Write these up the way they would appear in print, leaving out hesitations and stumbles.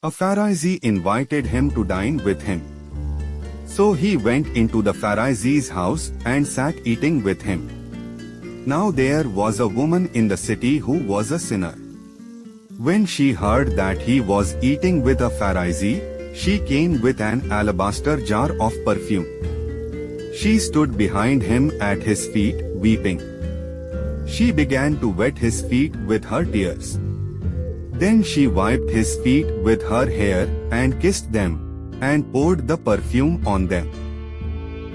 A Pharisee invited him to dine with him. So he went into the Pharisee's house and sat eating with him. Now there was a woman in the city who was a sinner. When she heard that he was eating with a Pharisee, she came with an alabaster jar of perfume. She stood behind him at his feet, weeping. She began to wet his feet with her tears. Then she wiped his feet with her hair and kissed them, and poured the perfume on them.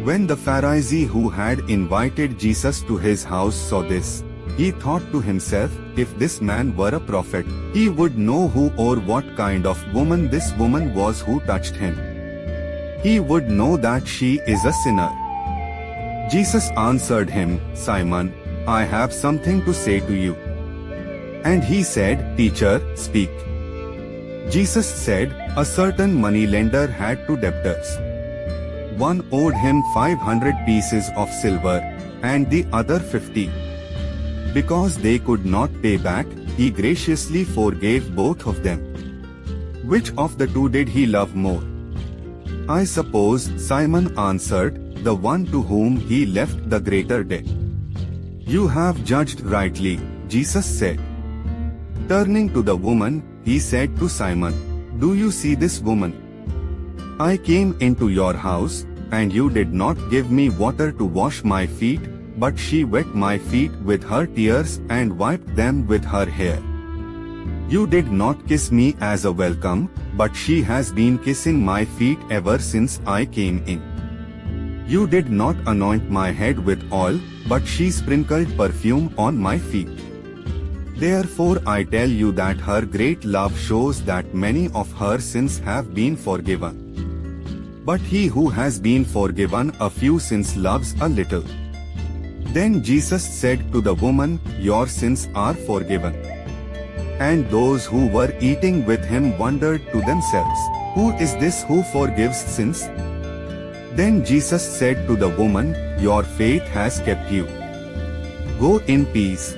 When the Pharisee who had invited Jesus to his house saw this, he thought to himself, if this man were a prophet, he would know who or what kind of woman this woman was who touched him. He would know that she is a sinner. Jesus answered him, Simon, I have something to say to you. And he said, Teacher, speak. Jesus said, a certain moneylender had two debtors. One owed him 500 pieces of silver, and the other 50. Because they could not pay back, he graciously forgave both of them. Which of the two did he love more? I suppose, Simon answered, the one to whom he left the greater debt. You have judged rightly, Jesus said. Turning to the woman, he said to Simon, Do you see this woman? I came into your house, and you did not give me water to wash my feet, but she wet my feet with her tears and wiped them with her hair. You did not kiss me as a welcome, but she has been kissing my feet ever since I came in. You did not anoint my head with oil, but she sprinkled perfume on my feet. Therefore I tell you that her great love shows that many of her sins have been forgiven. But he who has been forgiven a few sins loves a little. Then Jesus said to the woman, Your sins are forgiven. And those who were eating with him wondered to themselves, Who is this who forgives sins? Then Jesus said to the woman, Your faith has kept you. Go in peace.